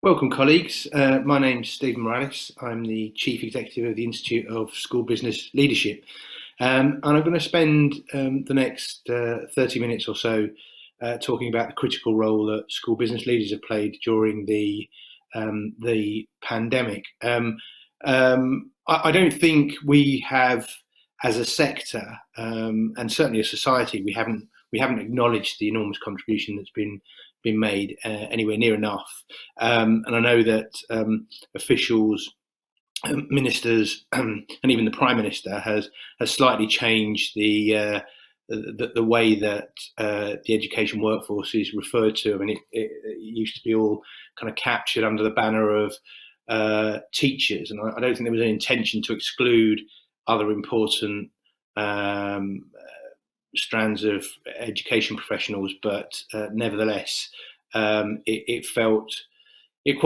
Welcome, colleagues. My name's Stephen Morales. I'm the Chief Executive of the Institute of School Business Leadership. And I'm going to spend the next 30 minutes or so talking about the critical role that school business leaders have played during the pandemic. I don't think we have, as a sector, and certainly a society, we haven't acknowledged the enormous contribution that's been made anywhere near enough. And I know that officials, ministers, and even the Prime Minister has slightly changed the way that the education workforce is referred to. I mean, it used to be all kind of captured under the banner of teachers, and I don't think there was an intention to exclude other important strands of education professionals, but nevertheless, it felt it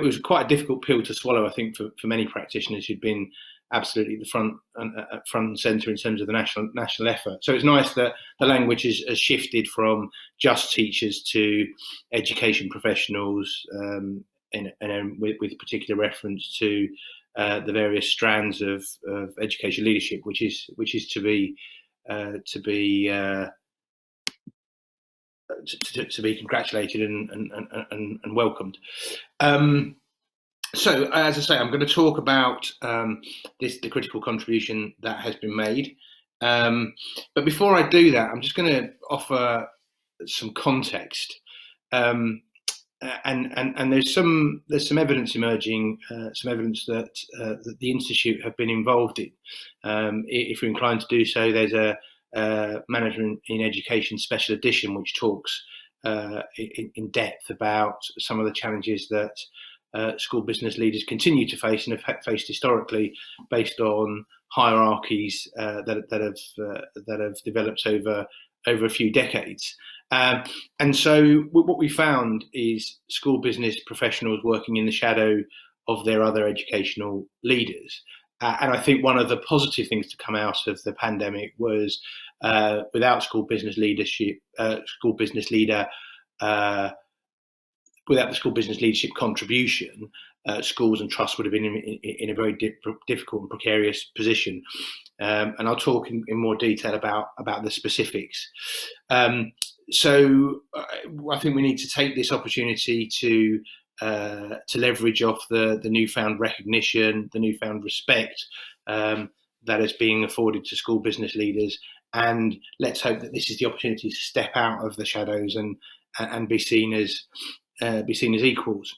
was quite a difficult pill to swallow. I think for many practitioners who'd been absolutely the front and centre in terms of the national effort. So it's nice that the language has shifted from just teachers to education professionals, and with particular reference to the various strands of education leadership, which is to be congratulated and welcomed. So, as I say, I'm going to talk about the critical contribution that has been made. But before I do that, I'm just going to offer some context. And there's some evidence emerging, some evidence that the Institute have been involved in. If you're inclined to do so, there's a Management in Education special edition, which talks in depth about some of the challenges that school business leaders continue to face and have faced historically, based on hierarchies that have developed over a few decades. And so what we found is school business professionals working in the shadow of their other educational leaders. And I think one of the positive things to come out of the pandemic was without without the school business leadership contribution, schools and trusts would have been in a very difficult and precarious position. And I'll talk in more detail about the specifics. So I think we need to take this opportunity to leverage off the newfound recognition, the newfound respect that is being afforded to school business leaders, and let's hope that this is the opportunity to step out of the shadows and be seen as equals.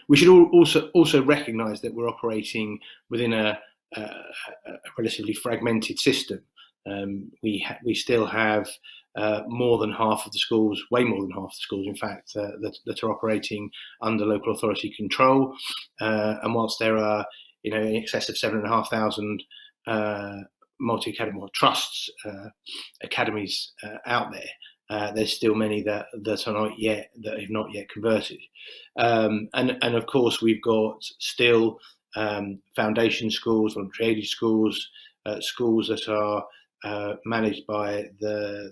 We should also recognise that we're operating within a relatively fragmented system. We still have more than half of the schools, way more than half the schools, in fact, that are operating under local authority control. And whilst there are, in excess of 7,500 multi-academy trusts, academies out there, there's still many that have not yet converted. And of course, we've got still foundation schools, voluntary aided schools, schools that are managed by the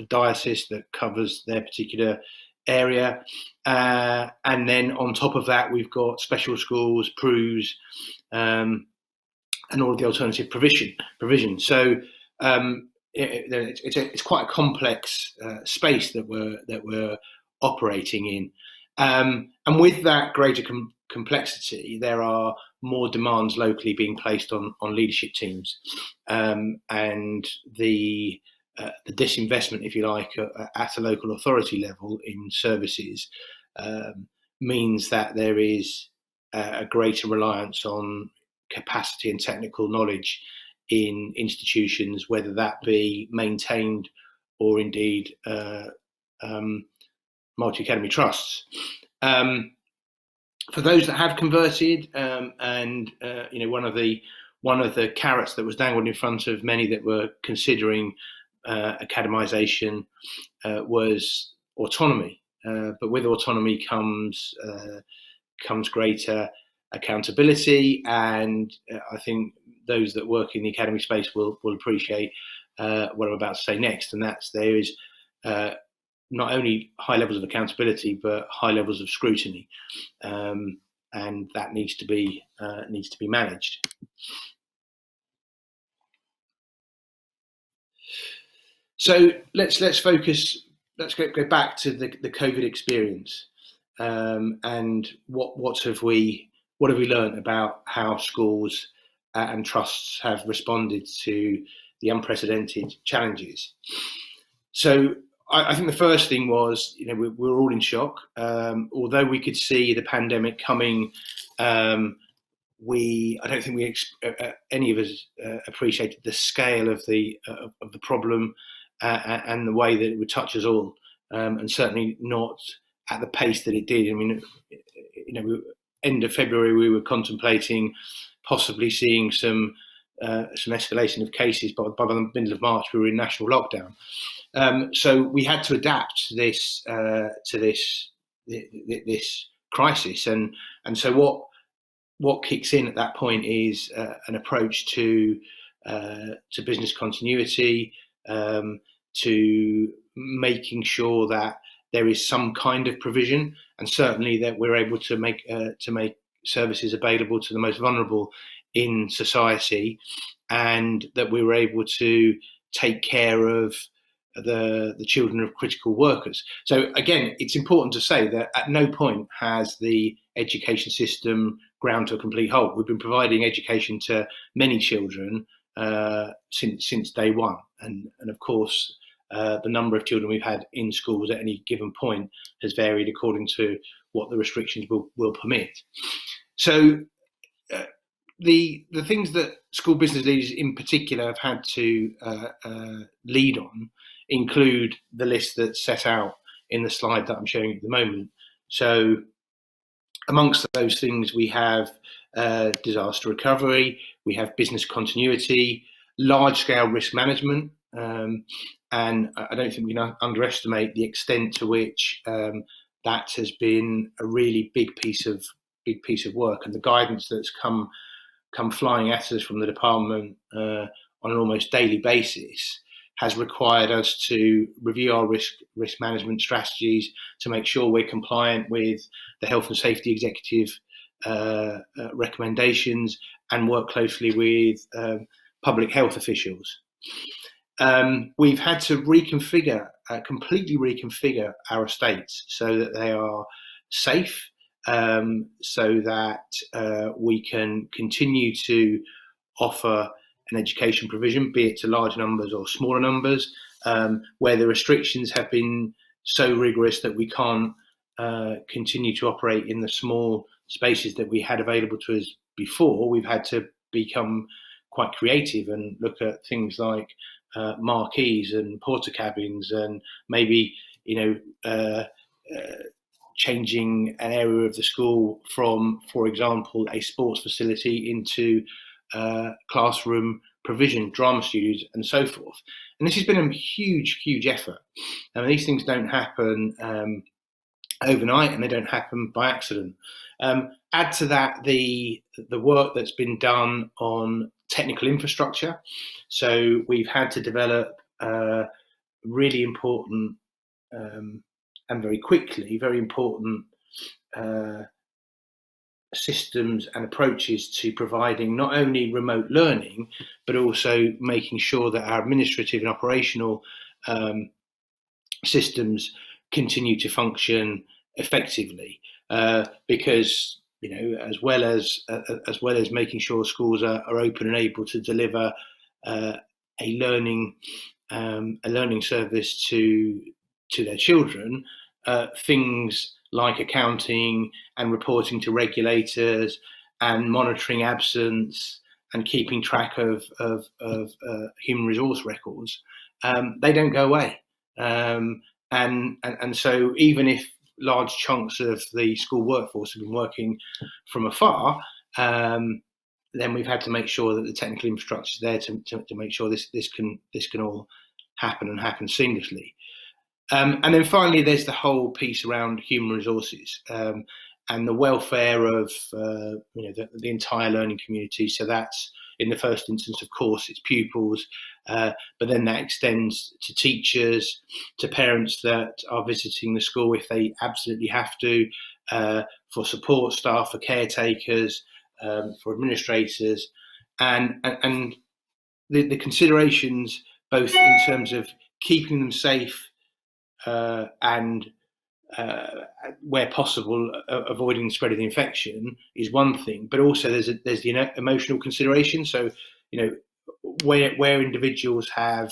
diocese that covers their particular area, and then on top of that, we've got special schools, PRUs, and all of the alternative provision. So it's quite a complex space that we're operating in, and with that greater complexity, there are more demands locally being placed on leadership teams, and the disinvestment, if you like, at a local authority level in services means that there is a greater reliance on capacity and technical knowledge in institutions, whether that be maintained or indeed multi-academy trusts. For those that have converted, and one of the carrots that was dangled in front of many that were considering academisation was autonomy. But with autonomy comes greater accountability, and I think those that work in the academy space will appreciate what I'm about to say next, and that's there is not only high levels of accountability but high levels of scrutiny, and that needs to be managed. So let's focus. Let's go back to the COVID experience, and what have we learned about how schools and trusts have responded to the unprecedented challenges. So I think the first thing was, we were all in shock. Although we could see the pandemic coming, I don't think any of us appreciated the scale of the problem and the way that it would touch us all, and certainly not at the pace that it did. I mean, end of February we were contemplating possibly seeing some escalation of cases, but by the middle of March we were in national lockdown. So we had to adapt to this crisis, and so what kicks in at that point is an approach to business continuity, to making sure that there is some kind of provision, and certainly that we're able to make services available to the most vulnerable in society, and that we were able to take care of the children of critical workers. So again, it's important to say that at no point has the education system ground to a complete halt. We've been providing education to many children since day one, and of course the number of children we've had in schools at any given point has varied according to what the restrictions will permit. So the things that school business leaders in particular have had to lead on include the list that's set out in the slide that I'm showing at the moment. So amongst those things, we have disaster recovery, we have business continuity, large-scale risk management, and I don't think we can underestimate the extent to which that has been a really big piece of work, and the guidance that's come flying at us from the department on an almost daily basis has required us to review our risk management strategies to make sure we're compliant with the health and safety executive recommendations, and work closely with public health officials. We've had to completely reconfigure our estates so that they are safe, so that we can continue to offer an education provision, be it to large numbers or smaller numbers, where the restrictions have been so rigorous that we can't continue to operate in the small spaces that we had available to us before. We've had to become quite creative and look at things like marquees and porta cabins, and maybe changing an area of the school from, for example, a sports facility into classroom provision, drama studios, and so forth. And this has been a huge effort. I mean, these things don't happen overnight, and they don't happen by accident. Add to that the work that's been done on technical infrastructure. So we've had to develop really important and very quickly, very important systems and approaches to providing not only remote learning, but also making sure that our administrative and operational systems continue to function effectively. Because as well as making sure schools are open and able to deliver a learning service to their children, things like accounting and reporting to regulators and monitoring absence and keeping track of human resource records, they don't go away. And so even if large chunks of the school workforce have been working from afar, then we've had to make sure that the technical infrastructure is there to make sure this can all happen and happen seamlessly. And then finally, there's the whole piece around human resources and the welfare of the entire learning community. So that's, in the first instance, of course, it's pupils, but then that extends to teachers, to parents that are visiting the school if they absolutely have to, for support staff, for caretakers, for administrators, and the considerations both in terms of keeping them safe and where possible, avoiding the spread of the infection is one thing, but also there's the emotional consideration. So, where individuals have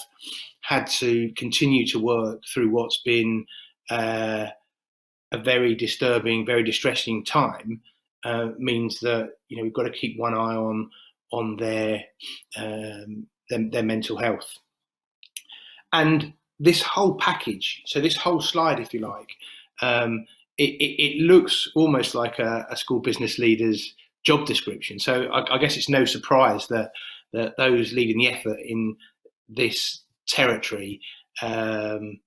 had to continue to work through what's been a very disturbing, very distressing time, means that we've got to keep one eye on their mental health. And this whole package, so this whole slide, if you like, it looks almost like a school business leader's job description. So I guess it's no surprise that those leading the effort in this territory, in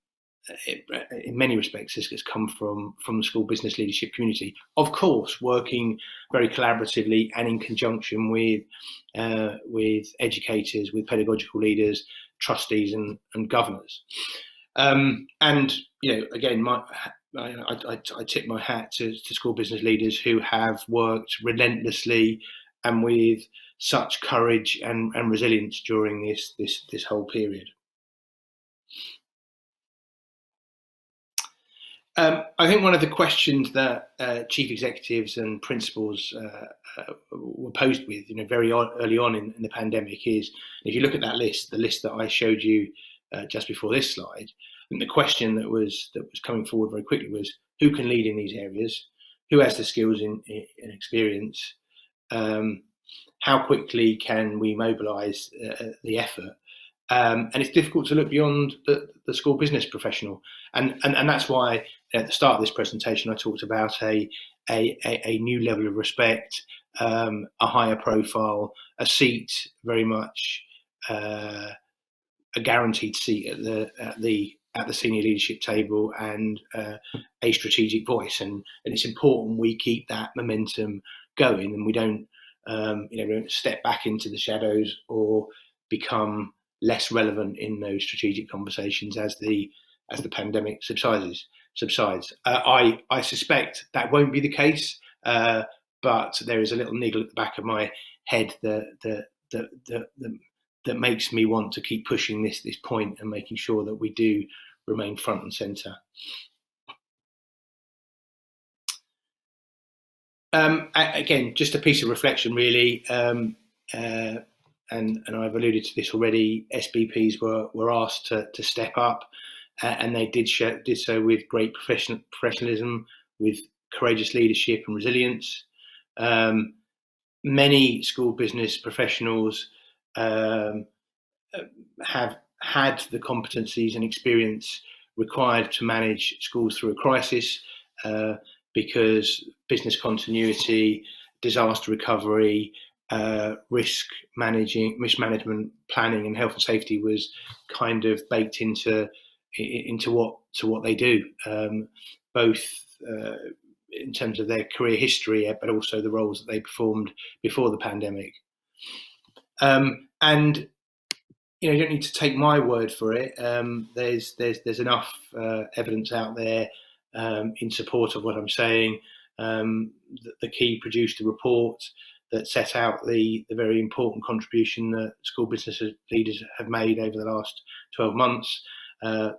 many respects, has come from the school business leadership community. Of course, working very collaboratively and in conjunction with educators, with pedagogical leaders, trustees, and governors. And again, I tip my hat to school business leaders who have worked relentlessly and with such courage and resilience during this whole period. I think one of the questions that chief executives and principals were posed with, very early on in the pandemic, is if you look at that list, the list that I showed you just before this slide, I think the question that was coming forward very quickly was, who can lead in these areas? Who has the skills and experience? How quickly can we mobilise the effort? And it's difficult to look beyond the school business professional, and that's why at the start of this presentation I talked about a new level of respect, a higher profile, a seat, very much a guaranteed seat at the senior leadership table, and a strategic voice. And it's important we keep that momentum going, and we don't step back into the shadows or become less relevant in those strategic conversations as the pandemic subsides. I suspect that won't be the case, but there is a little niggle at the back of my head that makes me want to keep pushing this point and making sure that we do remain front and centre. Again, just a piece of reflection, really. And I've alluded to this already. SBPs were asked to step up, and they did so with great professionalism, with courageous leadership and resilience. Many school business professionals have had the competencies and experience required to manage schools through a crisis, because business continuity, disaster recovery, risk management planning, and health and safety was kind of baked into what they do, both in terms of their career history, but also the roles that they performed before the pandemic. And you don't need to take my word for it. There's enough evidence out there in support of what I'm saying. The Key produced a report that set out the very important contribution that school business leaders have made over the last 12 months.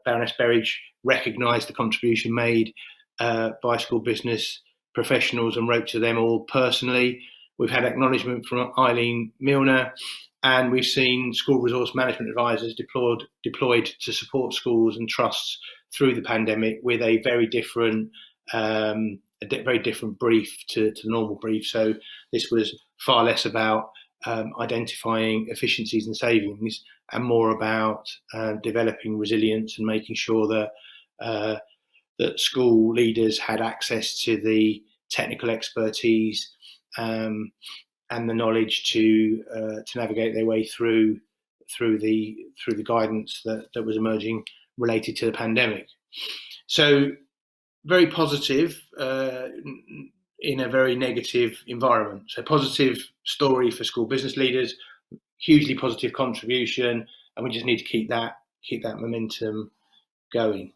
Baroness Berridge recognised the contribution made by school business professionals and wrote to them all personally. We've had acknowledgement from Eileen Milner, and we've seen school resource management advisors deployed to support schools and trusts through the pandemic with a very different brief to the normal brief. So this was far less about identifying efficiencies and savings, and more about developing resilience and making sure that that school leaders had access to the technical expertise and the knowledge to navigate their way through the guidance that was emerging related to the pandemic. So very positive in a very negative environment. So positive story for school business leaders, hugely positive contribution, and we just need to keep that momentum going.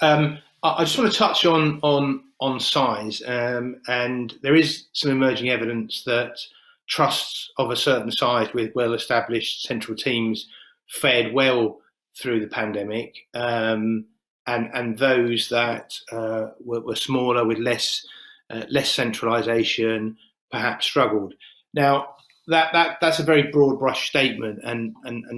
I just want to touch on size, and there is some emerging evidence that trusts of a certain size with well-established central teams fared well through the pandemic, and those that were smaller with less centralisation perhaps struggled. Now, that's a very broad brush statement, and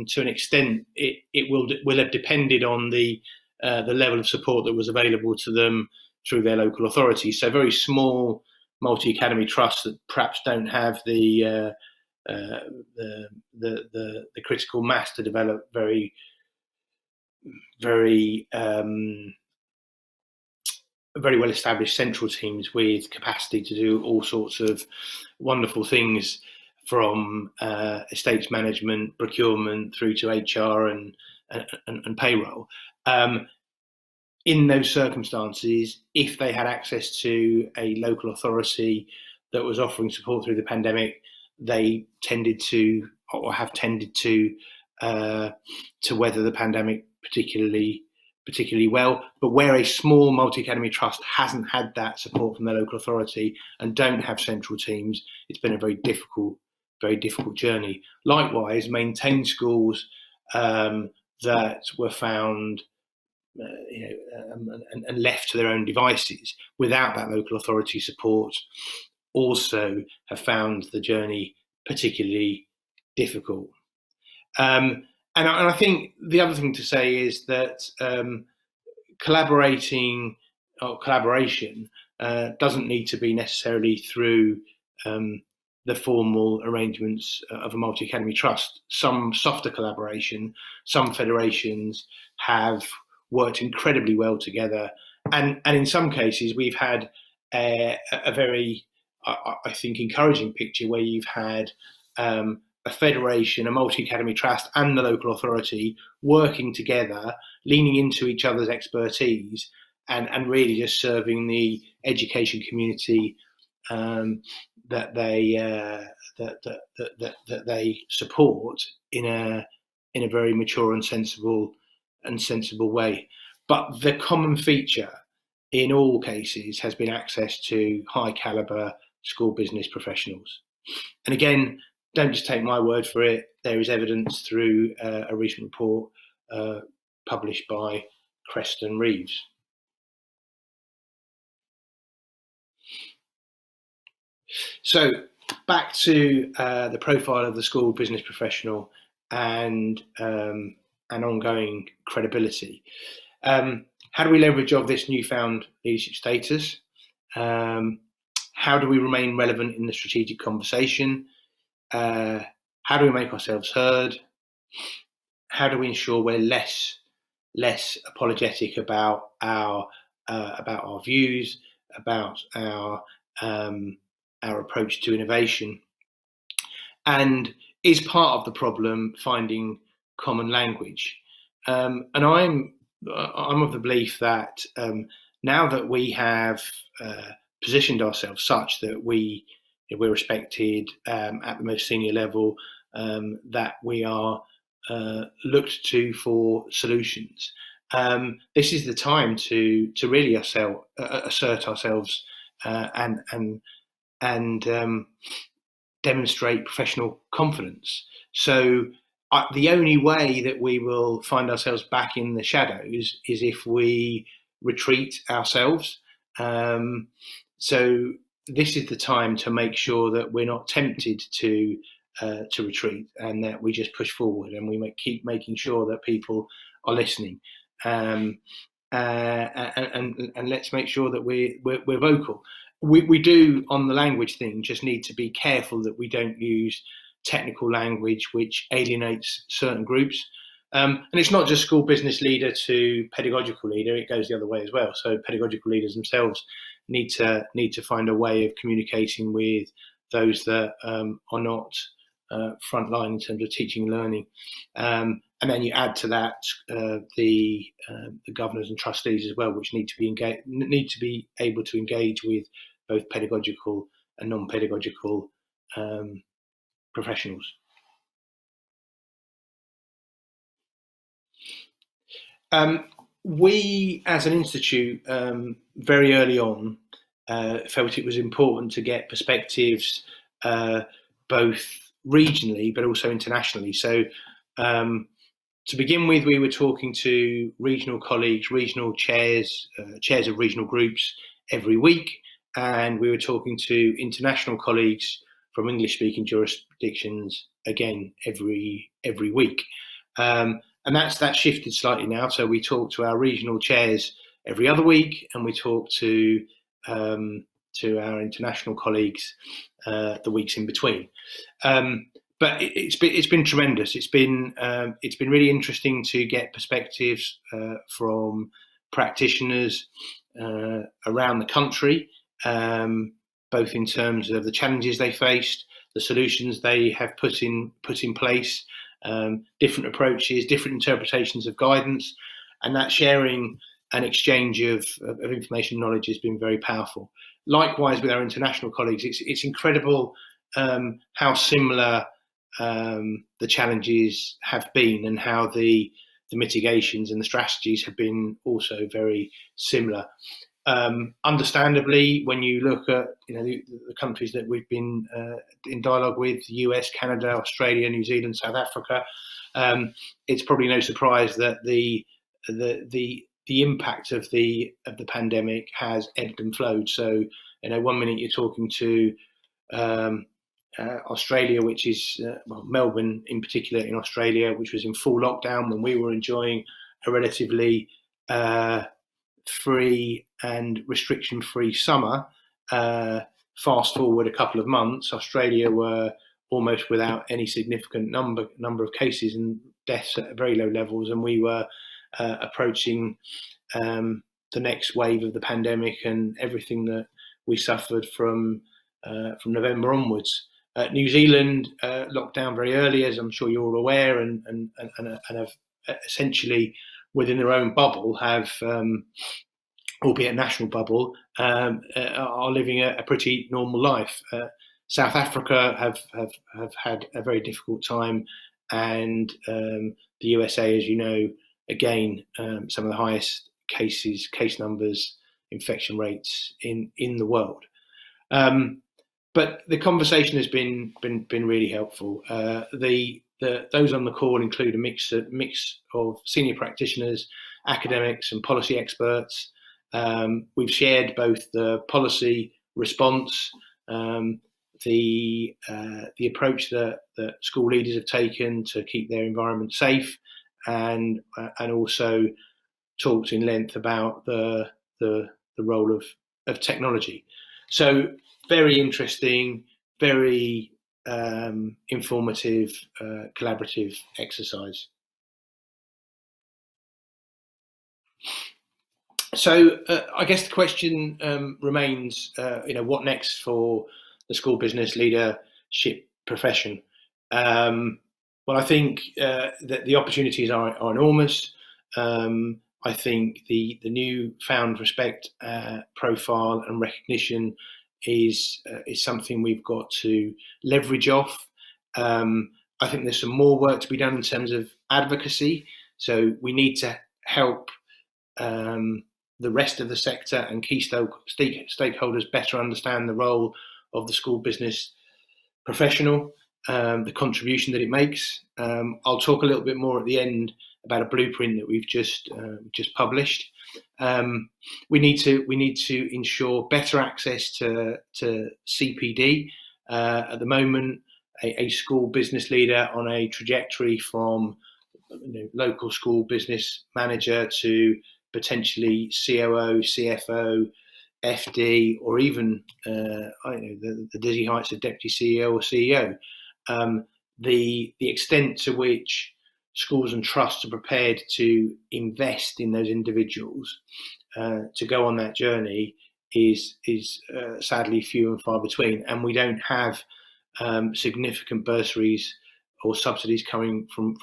to an extent, it will have depended on the level of support that was available to them through their local authorities. So very small multi-academy trusts that perhaps don't have the critical mass to develop very well established central teams with capacity to do all sorts of wonderful things, from estates management, procurement, through to HR and payroll. In those circumstances, if they had access to a local authority that was offering support through the pandemic, they tended to, or have tended to weather the pandemic particularly well. But where a small multi-academy trust hasn't had that support from their local authority and don't have central teams, it's been a very difficult journey. Likewise, maintained schools that were found and left to their own devices without that local authority support also have found the journey particularly difficult. And I think the other thing to say is that collaboration doesn't need to be necessarily through the formal arrangements of a multi-academy trust. Some softer collaboration, some federations have worked incredibly well together, and in some cases we've had a very, I think, encouraging picture where you've had a federation, a multi-academy trust, and the local authority working together, leaning into each other's expertise, and really just serving the education community that they support in a very mature and sensible way. But the common feature in all cases has been access to high caliber school business professionals. And again, don't just take my word for it. There is evidence through a recent report published by Creston Reeves. So back to the profile of the school business professional and ongoing credibility. How do we leverage off this newfound leadership status? How do we remain relevant in the strategic conversation? How do we make ourselves heard? How do we ensure we're less apologetic about our views, about our approach to innovation? And is part of the problem finding common language? And I'm of the belief that now that we have positioned ourselves such that we're respected at the most senior level, that we are looked to for solutions. This is the time to really assert ourselves and demonstrate professional confidence. So the only way that we will find ourselves back in the shadows is if we retreat ourselves. So this is the time to make sure that we're not tempted to retreat, and that we just push forward and we keep making sure that people are listening. And let's make sure that we're vocal. We do, on the language thing, just need to be careful that we don't use technical language which alienates certain groups. And it's not just school business leader to pedagogical leader; it goes the other way as well. So pedagogical leaders themselves need to find a way of communicating with those that are not frontline in terms of teaching and learning. And then you add to that the governors and trustees as well, which need to be able to engage with both pedagogical and non-pedagogical professionals. We, as an institute, very early on, felt it was important to get perspectives both regionally but also internationally. So, to begin with, we were talking to regional colleagues, regional chairs, chairs of regional groups every week, and we were talking to international colleagues from English-speaking jurisdictions again every week. And that shifted slightly now. So we talk to our regional chairs every other week, and we talk to our international colleagues the weeks in between. But it's been tremendous. It's been really interesting to get perspectives from practitioners around the country, both in terms of the challenges they faced, the solutions they have put in place, different approaches, different interpretations of guidance, and that sharing and exchange of information and knowledge has been very powerful. Likewise, with our international colleagues, it's incredible how similar the challenges have been, and how the mitigations and the strategies have been also very similar. Understandably, when you look at the countries that we've been in dialogue with, the US, Canada, Australia, New Zealand, South Africa, it's probably no surprise that the impact of the pandemic has ebbed and flowed. So, 1 minute you're talking to Australia, which is Melbourne in particular in Australia, which was in full lockdown when we were enjoying a relatively free and restriction-free summer. Fast forward a couple of months, Australia were almost without any significant number of cases and deaths at very low levels, and we were approaching the next wave of the pandemic and everything that we suffered from November onwards. New Zealand locked down very early, as I'm sure you're all aware, and have essentially within their own bubble have, albeit a national bubble, are living a pretty normal life. South Africa have had a very difficult time, and the USA, as you know, again, some of the highest case numbers, infection rates in the world. But the conversation has been really helpful. Those on the call include a mix of senior practitioners, academics, and policy experts. We've shared both the policy response, the approach that school leaders have taken to keep their environment safe, and also talked in length about the role of technology. So very interesting, very informative, collaborative exercise. So I guess the question remains, what next for the school business leadership profession? Well, I think that the opportunities are enormous. I think the newfound respect profile and recognition is something we've got to leverage off. I think there's some more work to be done in terms of advocacy. So we need to help the rest of the sector and key stakeholders better understand the role of the school business professional, the contribution that it makes. I'll talk a little bit more at the end about a blueprint that we've just published. We need to ensure better access to CPD. At the moment, a school business leader on a trajectory from local school business manager to potentially COO, CFO, FD, or even the dizzy heights of deputy CEO or CEO. The extent to which schools and trusts are prepared to invest in those individuals to go on that journey is sadly few and far between, and we don't have significant bursaries or subsidies coming from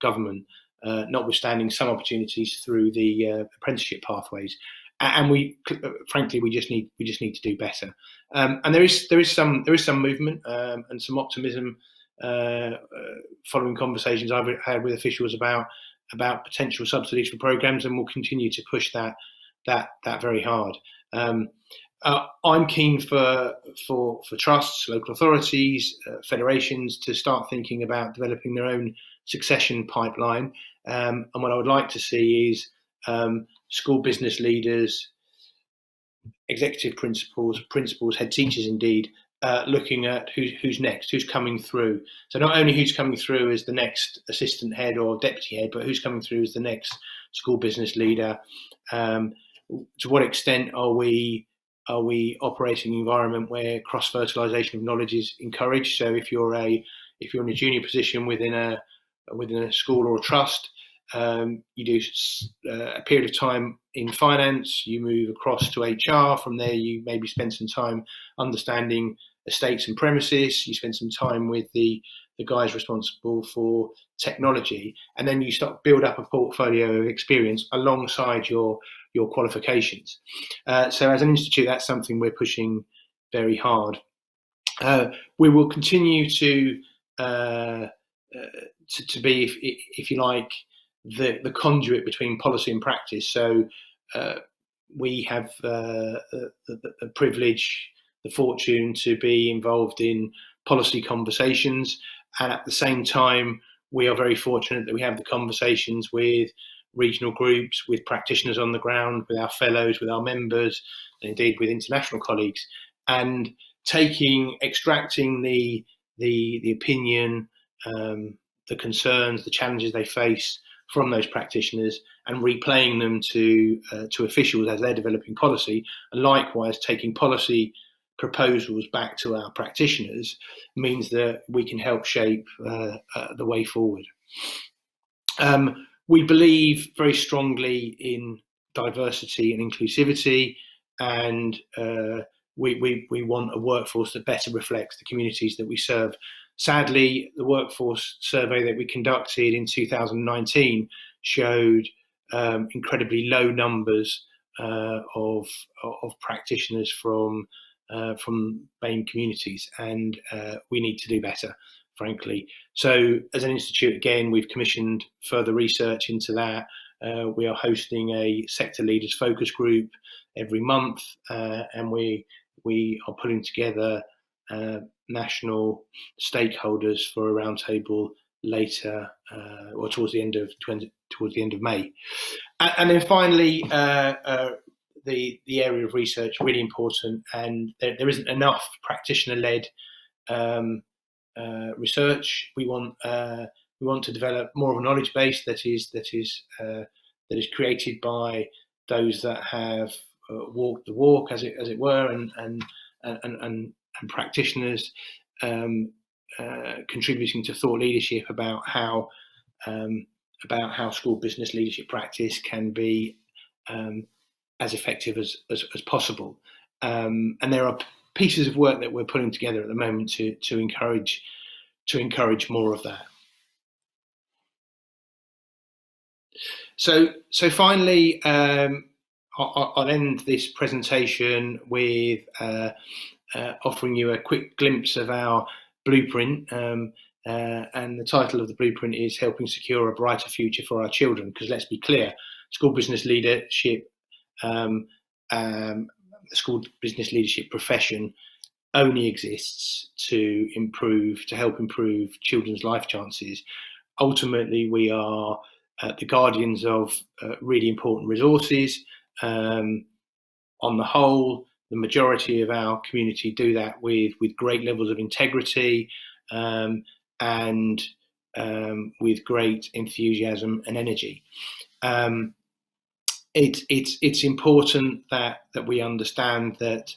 government, notwithstanding some opportunities through the apprenticeship pathways. And we just need to do better. And there is some movement and some optimism following conversations I've had with officials about potential subsidies for programs, and we'll continue to push that very hard. I'm keen for trusts, local authorities, federations to start thinking about developing their own succession pipeline. And what I would like to see is school business leaders, executive principals, head teachers indeed, looking at who's next, who's coming through. So not only who's coming through as the next assistant head or deputy head, but who's coming through as the next school business leader. To what extent are we operating in an environment where cross-fertilization of knowledge is encouraged? So if you're in a junior position within a school or a trust, you do a period of time in finance, you move across to HR. From there, you maybe spend some time understanding estates and premises. You spend some time with the guys responsible for technology, and then you start build up a portfolio of experience alongside your qualifications. So as an institute, that's something we're pushing very hard. We will continue to be, if you like, the conduit between policy and practice. So we have the privilege, the fortune to be involved in policy conversations, and at the same time, we are very fortunate that we have the conversations with regional groups, with practitioners on the ground, with our fellows, with our members, and indeed with international colleagues, and extracting the opinion, the concerns, the challenges they face from those practitioners, and replaying them to officials as they're developing policy, and likewise taking policy proposals back to our practitioners, means that we can help shape the way forward. We believe very strongly in diversity and inclusivity, and we want a workforce that better reflects the communities that we serve. Sadly, the workforce survey that we conducted in 2019 showed incredibly low numbers of practitioners from BAME communities, and we need to do better, frankly. So as an institute, again, we've commissioned further research into that. We are hosting a sector leaders focus group every month, and we are putting together national stakeholders for a roundtable later, or towards the end of May. And then finally, the area of research, really important, and there isn't enough practitioner-led research. We want to develop more of a knowledge base that is created by those that have walked the walk, as it were, and practitioners contributing to thought leadership about how school business leadership practice can be as effective as possible. And there are pieces of work that we're putting together at the moment to encourage more of that. So finally, I'll end this presentation with offering you a quick glimpse of our blueprint, and the title of the blueprint is Helping Secure a Brighter Future for Our Children, because let's be clear, school business leadership, the school business leadership profession only exists to help improve children's life chances. Ultimately, we are the guardians of really important resources. On the whole, the majority of our community do that with great levels of integrity, and with great enthusiasm and energy. It's important that we understand that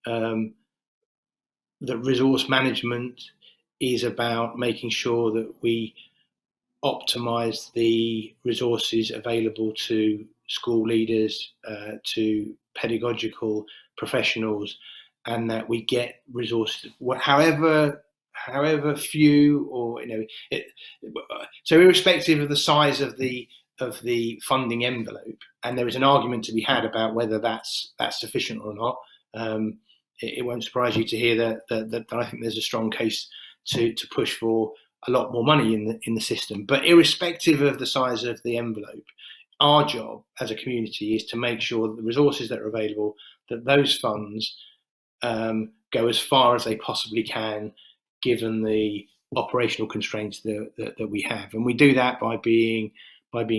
that resource management is about making sure that we optimize the resources available to school leaders, to pedagogical professionals, and that we get resources, however few, or so irrespective of the size of the funding envelope, and there is an argument to be had about whether that's sufficient or not. It won't surprise you to hear that I think there's a strong case to push for a lot more money in the system. But irrespective of the size of the envelope, our job as a community is to make sure that the resources that are available, that those funds go as far as they possibly can, given the operational constraints that we have. And we do that by being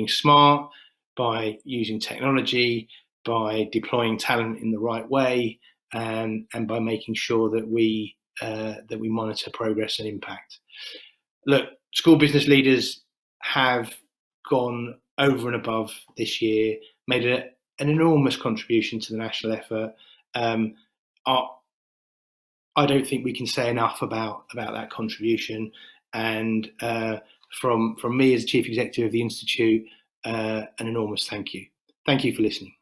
smart, by using technology, by deploying talent in the right way, and by making sure that we monitor progress and impact. Look, school business leaders have gone over and above this year, made an enormous contribution to the national effort. I don't think we can say enough about that contribution. And from me as Chief Executive of the Institute, an enormous thank you. Thank you for listening.